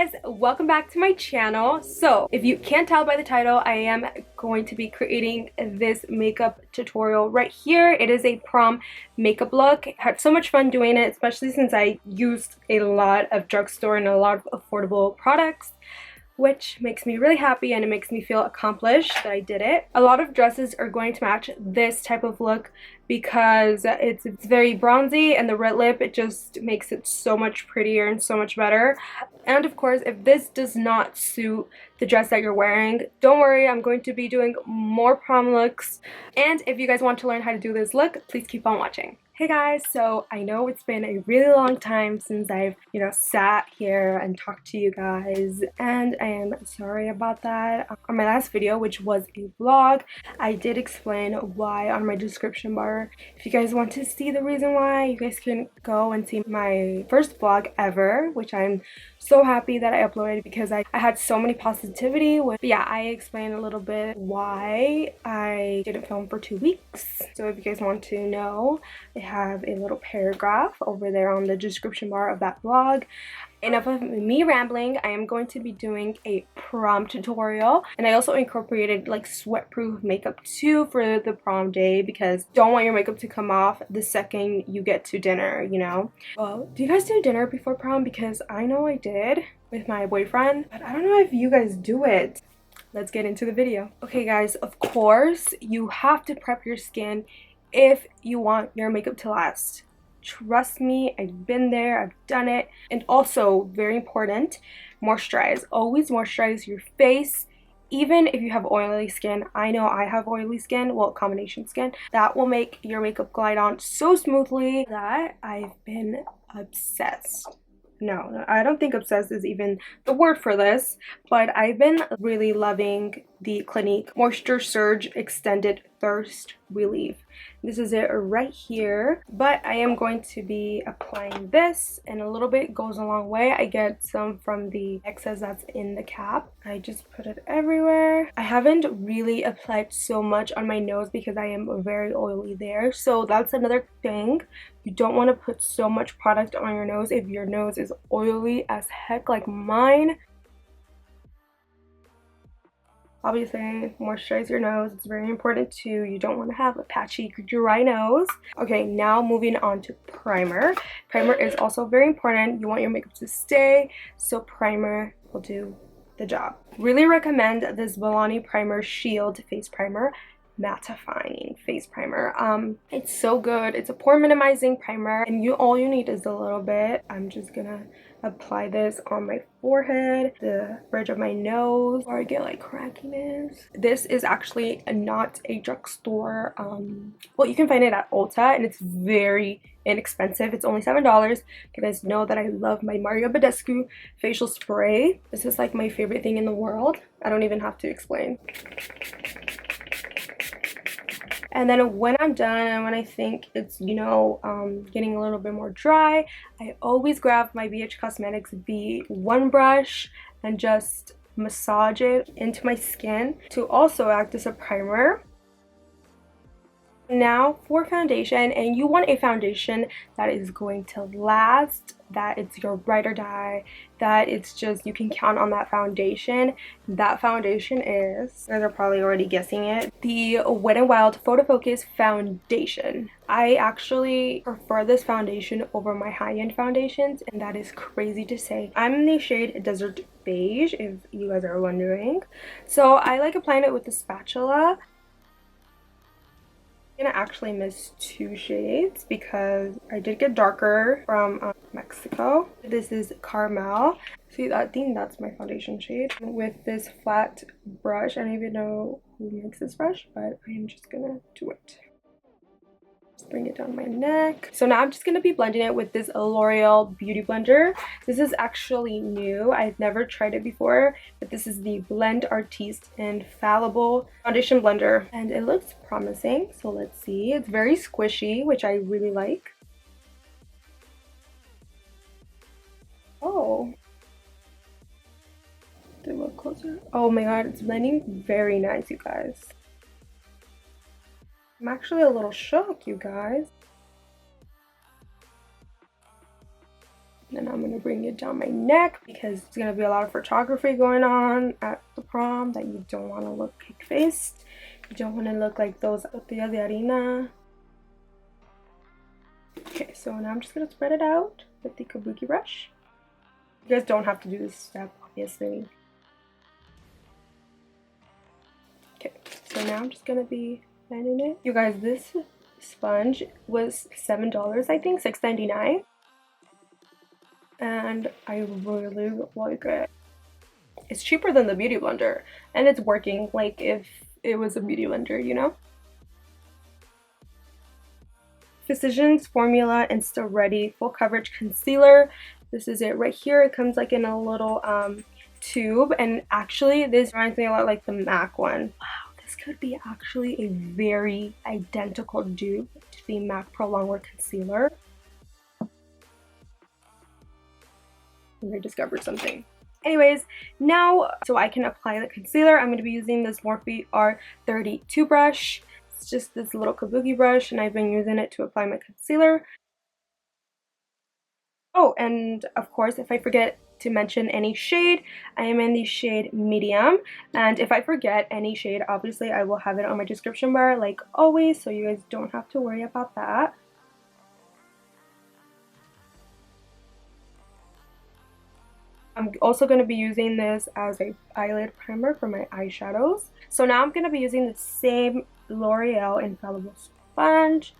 guys, welcome back to my channel. So if you can't tell by the title, I am going to be creating this makeup tutorial right here. It is a prom makeup look. I had so much fun doing it, especially since I used a lot of drugstore and a lot of affordable products, which makes me really happy and it makes me feel accomplished that I did it. A lot of dresses are going to match this type of look because it's very bronzy, and the red lip, it just makes it so much prettier and so much better. And of course, if this does not suit the dress that you're wearing, don't worry, I'm going to be doing more prom looks. And if you guys want to learn how to do this look, please keep on watching. Hey guys, so I know it's been a really long time since I've, sat here and talked to you guys, and I am sorry about that. On my last video, which was a vlog, I did explain why on my description bar. If you guys want to see the reason why, you guys can go and see my first vlog ever, which I'm so happy that I uploaded because I had so many positivity with. But yeah, I explained a little bit why I didn't film for 2 weeks. So if you guys want to know, I have a little paragraph over there on the description bar of that vlog. Enough of me rambling. I am going to be doing a prom tutorial, and I also incorporated like sweat-proof makeup too for the prom day because don't want your makeup to come off the second you get to dinner, Well, do you guys do dinner before prom? Because I know I did with my boyfriend, but I don't know if you guys do it. Let's get into the video. Okay guys, of course you have to prep your skin if you want your makeup to last. Trust me, I've been there, I've done it. And also, very important, moisturize. Always moisturize your face, even if you have oily skin. I know I have oily skin, well, combination skin. That will make your makeup glide on so smoothly that I've been obsessed. No, I don't think obsessed is even the word for this, but I've been really loving the Clinique Moisture Surge Extended Thirst Relief. This is it right here, but I am going to be applying this, and a little bit goes a long way. I get some from the excess that's in the cap. I just put it everywhere. I haven't really applied so much on my nose because I am very oily there, so that's another thing. You don't want to put so much product on your nose if your nose is oily as heck like mine. Obviously, moisturize your nose. It's very important too. You don't want to have a patchy, dry nose. Okay, now moving on to primer. Primer is also very important. You want your makeup to stay, so primer will do the job. Really recommend this BELLAMI Primer Shield Face Primer. Mattifying face primer. It's so good. It's a pore minimizing primer, and all you need is a little bit. I'm just gonna apply this on my forehead, the bridge of my nose, or I get like crackiness. This is actually not a drugstore. Well, you can find it at Ulta, and it's very inexpensive. It's only $7. You guys know that I love my Mario Badescu facial spray. This is like my favorite thing in the world. I don't even have to explain. And then when I'm done and when I think it's, getting a little bit more dry, I always grab my BH Cosmetics V1 brush and just massage it into my skin to also act as a primer. Now for foundation, and you want a foundation that is going to last, that it's your ride or die, that it's just you can count on that foundation. That foundation is, you guys are probably already guessing it, the Wet n Wild Photo Focus foundation. I actually prefer this foundation over my high-end foundations, and that is crazy to say. I'm in the shade Desert Beige, if you guys are wondering. So I like applying it with the spatula. I'm gonna actually miss 2 shades because I did get darker from Mexico. This is Caramel. See, I think that's my foundation shade. With this flat brush, I don't even know who makes this brush, but I am just gonna do it. Bring it down my neck. So now I'm just going to be blending it with this L'Oreal Beauty Blender. This is actually new. I've never tried it before, but this is the Blend Artiste Infallible Foundation Blender, and it looks promising. So let's see. It's very squishy, which I really like. Oh. Do a little closer. Oh my god, it's blending very nice, you guys. I'm actually a little shook, you guys. Then I'm going to bring it down my neck because there's going to be a lot of photography going on at the prom that you don't want to look cake-faced. You don't want to look like those tortillas de harina. Okay, so now I'm just going to spread it out with the kabuki brush. You guys don't have to do this step, obviously. Okay, so now I'm just going to be blending it. You guys, this sponge was $7, I think, $6.99. And I really like it. It's cheaper than the beauty blender, and it's working like if it was a beauty blender, you know. Physicians Formula Insta Ready Full Coverage Concealer. This is it right here. It comes like in a little tube, and actually this reminds me a lot like the MAC one. Wow, this could be actually a very identical dupe to the MAC Pro Longwear Concealer. I discovered something. Anyways, now so I can apply the concealer, I'm going to be using this Morphe R32 brush. It's just this little kabuki brush, and I've been using it to apply my concealer. Oh, and of course, if I forget to mention any shade, I am in the shade medium, and if I forget any shade, obviously I will have it on my description bar like always, so you guys don't have to worry about that. I'm also going to be using this as a eyelid primer for my eyeshadows. So now I'm going to be using the same L'Oreal Infallible sponge.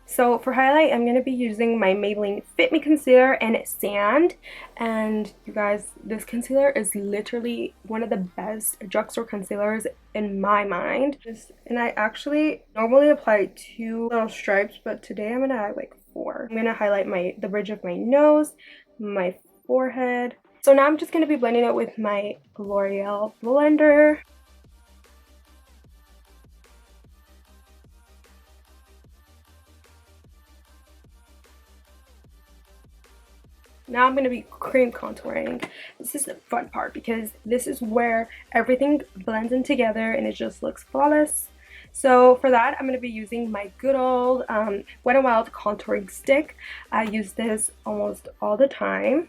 So for highlight, I'm going to be using my Maybelline Fit Me Concealer in Sand. And you guys, this concealer is literally one of the best drugstore concealers in my mind. And I actually normally apply 2 little stripes, but today I'm going to add like 4. I'm going to highlight the bridge of my nose, my forehead. So now I'm just going to be blending it with my L'Oreal blender. Now I'm going to be cream contouring. This is the fun part because this is where everything blends in together and it just looks flawless. So for that, I'm going to be using my good old Wet n Wild contouring stick. I use this almost all the time.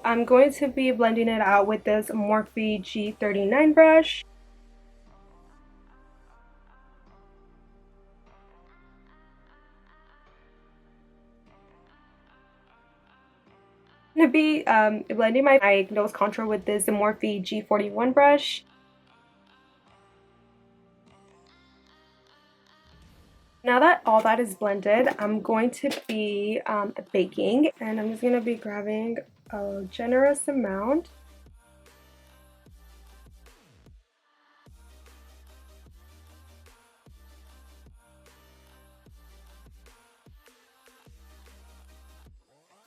I'm going to be blending it out with this Morphe G39 brush. I'm going to be blending my nose contour with this Morphe G41 brush. Now that all that is blended, I'm going to be baking, and I'm just going to be grabbing a generous amount.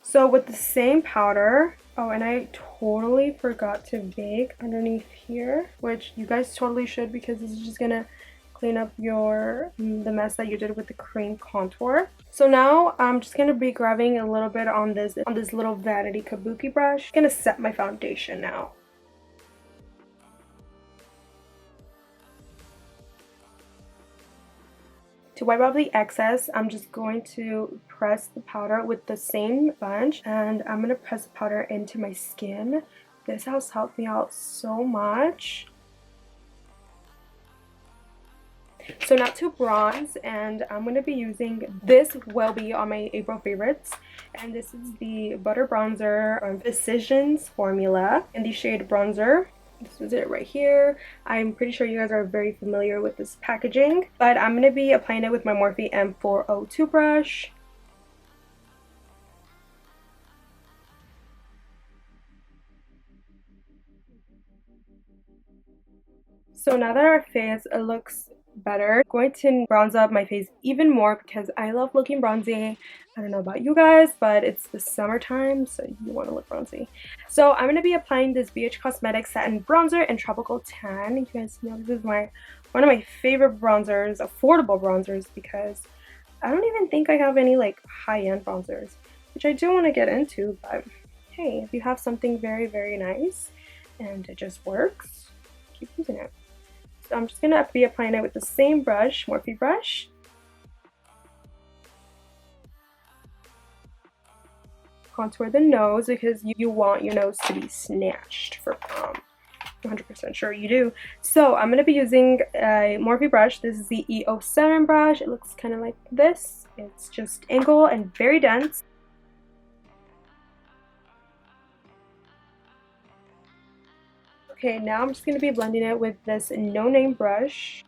So with the same powder, oh, and I totally forgot to bake underneath here, which you guys totally should because this is just gonna clean up the mess that you did with the cream contour. So now I'm just gonna be grabbing a little bit on this little vanity kabuki brush. I'm gonna set my foundation now. To wipe off the excess, I'm just going to press the powder with the same sponge, and I'm going to press the powder into my skin. This has helped me out so much. So now to bronze, and I'm going to be using this will be on my April favorites, and this is the Butter Bronzer on Physicians Formula in the shade Bronzer. This is it right here. I'm pretty sure you guys are very familiar with this packaging, but I'm going to be applying it with my Morphe M402 brush. So now that our face looks better, I'm going to bronze up my face even more because I love looking bronzy. I don't know about you guys, but it's the summertime, so you want to look bronzy. So I'm going to be applying this BH Cosmetics Satin Bronzer in Tropical Tan. You guys know this is one of my favorite bronzers, affordable bronzers, because I don't even think I have any like high-end bronzers, which I do want to get into, but hey, if you have something very, very nice and it just works, keep using it. So I'm just going to be applying it with the same brush, Morphe brush. Contour the nose because you want your nose to be snatched for prom. 100% sure you do. So I'm going to be using a Morphe brush. This is the E07 brush. It looks kind of like this. It's just angled and very dense. Okay, now I'm just going to be blending it with this no-name brush.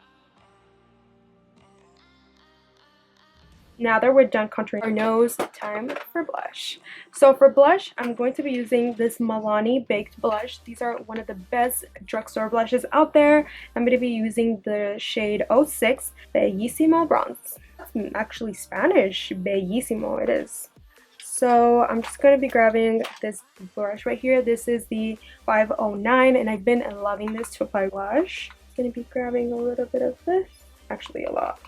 Now that we're done contouring our nose, time for blush. So for blush, I'm going to be using this Milani Baked blush. These are one of the best drugstore blushes out there. I'm going to be using the shade 06 Bellissimo Bronze. That's actually Spanish. Bellissimo it is. So I'm just going to be grabbing this brush right here. This is the 509 and I've been loving this to apply blush. I'm going to be grabbing a little bit of this. Actually a lot.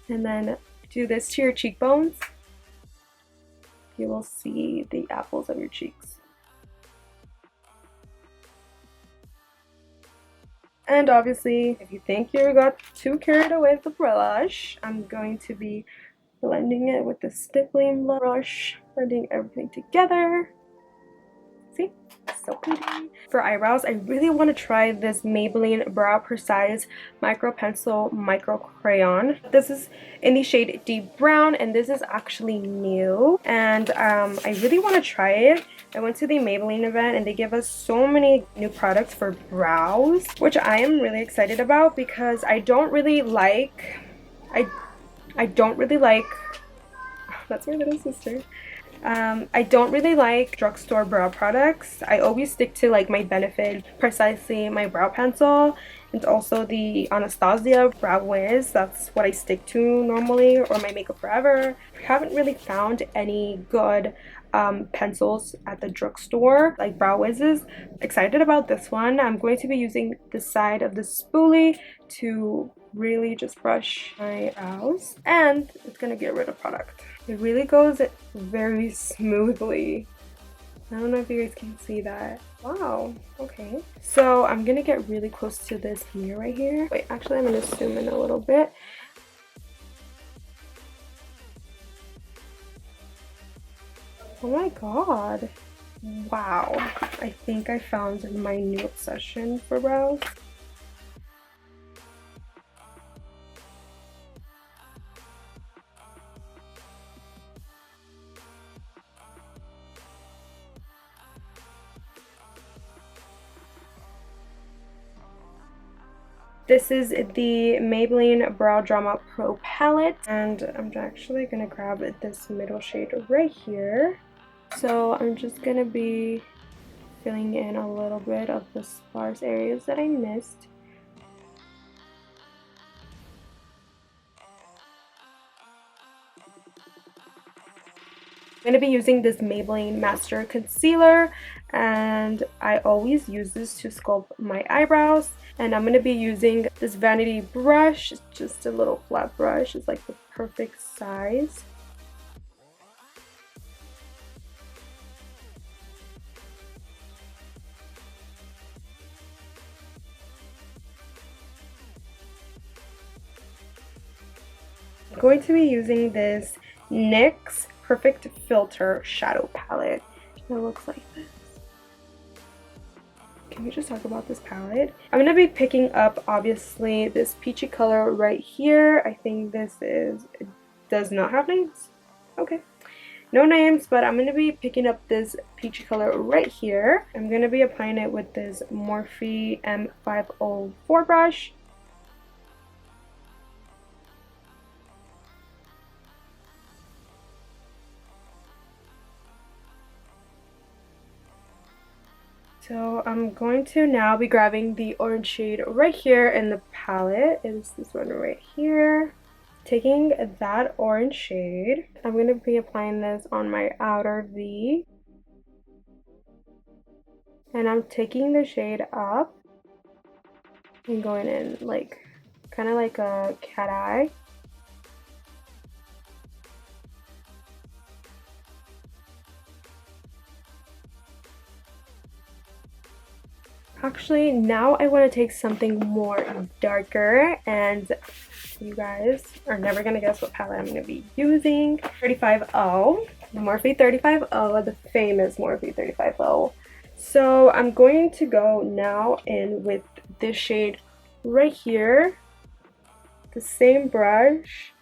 And then do this to your cheekbones. You will see the apples of your cheeks. And obviously, if you think you got too carried away with the blush, I'm going to be blending it with the stippling brush, blending everything together. See? So pretty. For eyebrows, I really want to try this Maybelline Brow Precise Micro Pencil Micro Crayon. This is in the shade Deep Brown, and this is actually new. And I really want to try it. I went to the Maybelline event, and they give us so many new products for brows, which I am really excited about because I don't really like... I don't really like... That's my little sister. I don't really like drugstore brow products. I always stick to like my Benefit, Precisely my brow pencil, and also the Anastasia Brow Wiz. That's what I stick to normally, or my Makeup Forever. I haven't really found any good pencils at the drugstore, like Brow Wiz's. Excited about this one. I'm going to be using the side of the spoolie to really just brush my brows, and it's gonna get rid of product. It really goes very smoothly. I don't know if you guys can see that. Wow, okay. So I'm gonna get really close to this mirror right here. Wait, actually I'm gonna zoom in a little bit. Oh my god. Wow. I think I found my new obsession for brows. This is the Maybelline Brow Drama Pro palette, and I'm actually going to grab this middle shade right here. So I'm just going to be filling in a little bit of the sparse areas that I missed. I'm going to be using this Maybelline Master Concealer, and I always use this to sculpt my eyebrows. And I'm going to be using this vanity brush. It's just a little flat brush. It's like the perfect size. I'm going to be using this NYX Perfect Filter Shadow Palette. It looks like this. Can we just talk about this palette? I'm going to be picking up, obviously, this peachy color right here. I think this is... It does not have names. Okay. No names, but I'm going to be picking up this peachy color right here. I'm going to be applying it with this Morphe M504 brush. So I'm going to now be grabbing the orange shade right here in the palette. It's this one right here. Taking that orange shade, I'm going to be applying this on my outer V. And I'm taking the shade up and going in like, kind of like a cat eye. Actually, now I want to take something more darker, and you guys are never going to guess what palette I'm going to be using. 35O, the Morphe 35O, the famous Morphe 35O. So I'm going to go now in with this shade right here, the same brush.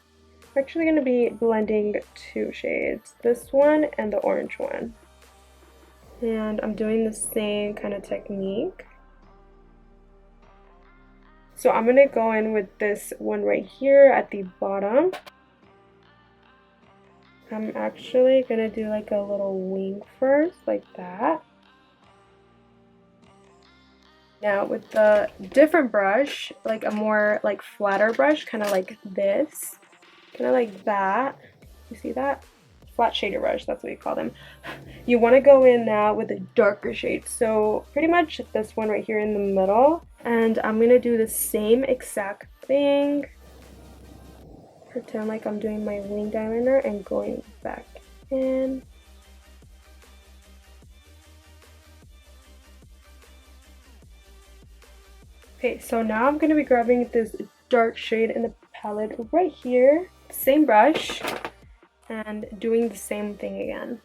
I'm actually going to be blending two shades, this one and the orange one. And I'm doing the same kind of technique. So I'm going to go in with this one right here at the bottom. I'm actually going to do like a little wing first, like that. Now with the different brush, like a more like flatter brush, kind of like this, kind of like that. You see that? Flat shader brush, that's what you call them. You want to go in now with a darker shade, so pretty much this one right here in the middle, and I'm going to do the same exact thing. Pretend like I'm doing my winged eyeliner and going back in. Okay, so now I'm going to be grabbing this dark shade in the palette right here, same brush, and doing the same thing again.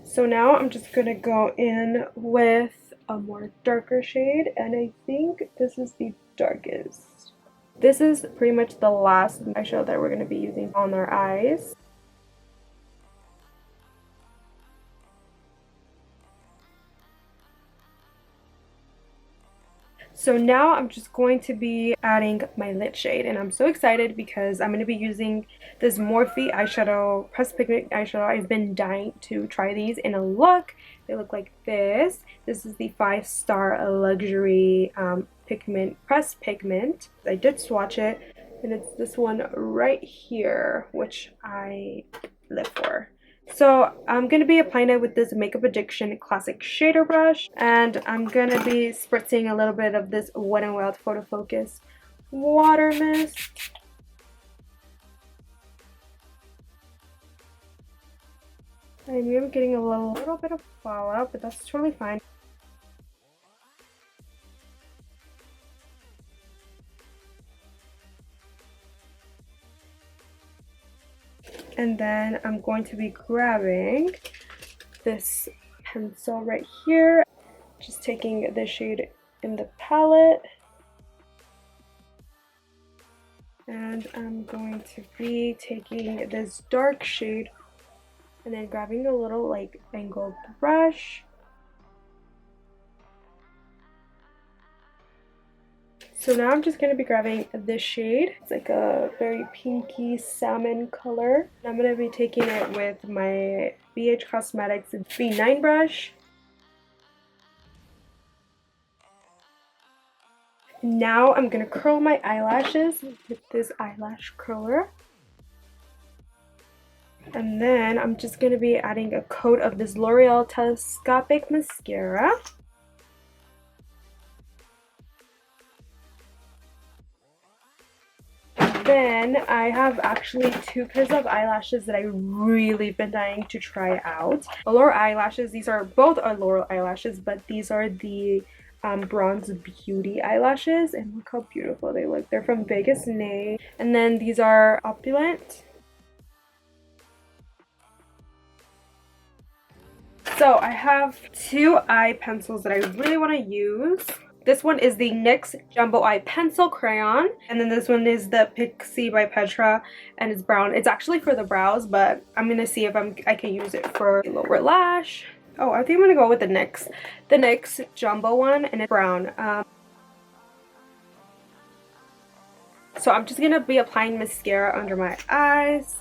So now I'm just going to go in with a more darker shade, and I think this is the darkest. This is pretty much the last eyeshadow that we're going to be using on our eyes. So now I'm just going to be adding my lid shade, and I'm so excited because I'm going to be using this Morphe eyeshadow, pressed pigment eyeshadow. I've been dying to try these in a look. They look like this. This is the 5-star luxury pigment, pressed pigment. I did swatch it, and it's this one right here, which I live for. So I'm going to be applying it with this Makeup Addiction Classic Shader Brush, and I'm going to be spritzing a little bit of this Wet n Wild Photo Focus Water Mist. I am getting a little bit of fallout, but that's totally fine. And then I'm going to be grabbing this pencil right here, just taking the shade in the palette, and I'm going to be taking this dark shade and then grabbing a little like angled brush. So now I'm just going to be grabbing this shade. It's like a very pinky salmon color. I'm going to be taking it with my BH Cosmetics B9 brush. Now I'm going to curl my eyelashes with this eyelash curler. And then I'm just going to be adding a coat of this L'Oreal Telescopic Mascara. Then I have actually two pairs of eyelashes that I really been dying to try out. Allure eyelashes, these are both Allure eyelashes, but these are the Bronze Beauty eyelashes, and look how beautiful they look. They're from Vegas Nay. And then these are Opulent. So I have two eye pencils that I really want to use. This one is the NYX Jumbo Eye Pencil Crayon, and then this one is the Pixie by Petra, and it's brown. It's actually for the brows, but I'm gonna see if I can use it for lower lash. Oh, I think I'm gonna go with the NYX Jumbo one, and it's brown. So I'm just gonna be applying mascara under my eyes.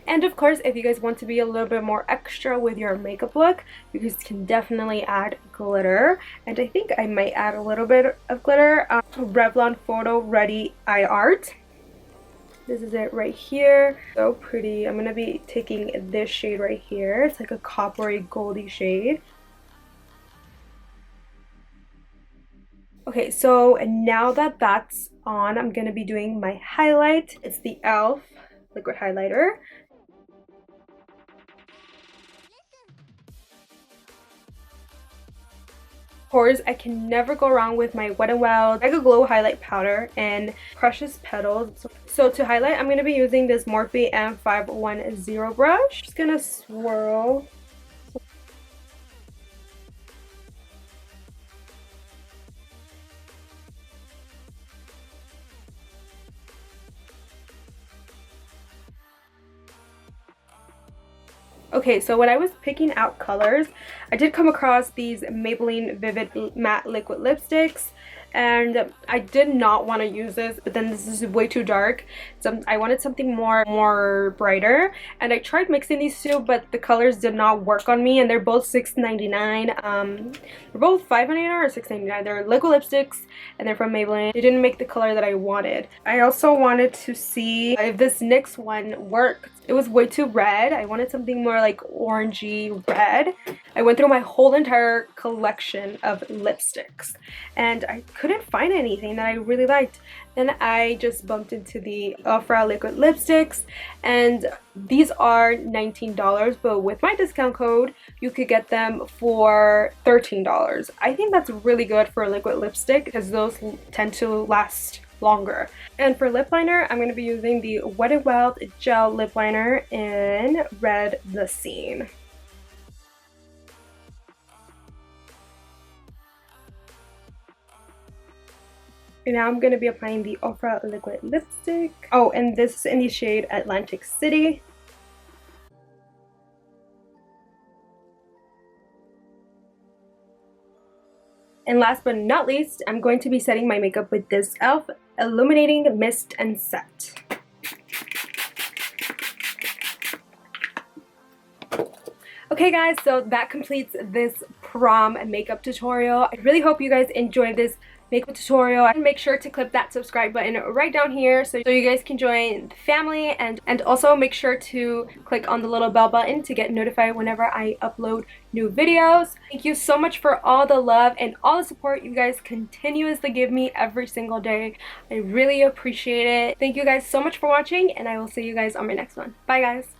And of course, if you guys want to be a little bit more extra with your makeup look, you guys can definitely add glitter. And I think I might add a little bit of glitter. Revlon Photo Ready Eye Art. This is it right here. So pretty. I'm going to be taking this shade right here. It's like a coppery goldy shade. Okay, so now that that's on, I'm gonna be doing my highlight. It's the e.l.f. liquid highlighter. Of course, I can never go wrong with my Wet n Wild Mega Glow Highlight Powder and Precious Petals. So to highlight, I'm going to be using this Morphe M510 brush. Just going to swirl. Okay, so when I was picking out colors, I did come across these Maybelline Vivid Matte Liquid Lipsticks, and I did not want to use this, but then this is way too dark, so I wanted something more brighter, and I tried mixing these two, but the colors did not work on me, and they're both $6.99. They're both $5.99 or $6.99. They're liquid lipsticks, and they're from Maybelline. They didn't make the color that I wanted. I also wanted to see if this NYX one worked. It was way too red. I wanted something more like orangey red. I went through my whole entire collection of lipsticks and I couldn't find anything that I really liked. Then I just bumped into the OFRA liquid lipsticks, and these are $19, but with my discount code you could get them for $13. I think that's really good for a liquid lipstick because those tend to last longer. And for lip liner, I'm going to be using the Wet n Wild Gel Lip Liner in Red the Scene. And now I'm going to be applying the OFRA liquid lipstick. Oh, and this is in the shade Atlantic City. And last but not least, I'm going to be setting my makeup with this e.l.f. Illuminating Mist and Set. Okay guys, so that completes this prom makeup tutorial. I really hope you guys enjoyed this makeup tutorial, and make sure to click that subscribe button right down here so you guys can join the family, and also make sure to click on the little bell button to get notified whenever I upload new videos. Thank you so much for all the love and all the support you guys continuously give me every single day. I really appreciate it. Thank you guys so much for watching, and I will see you guys on my next one. Bye guys.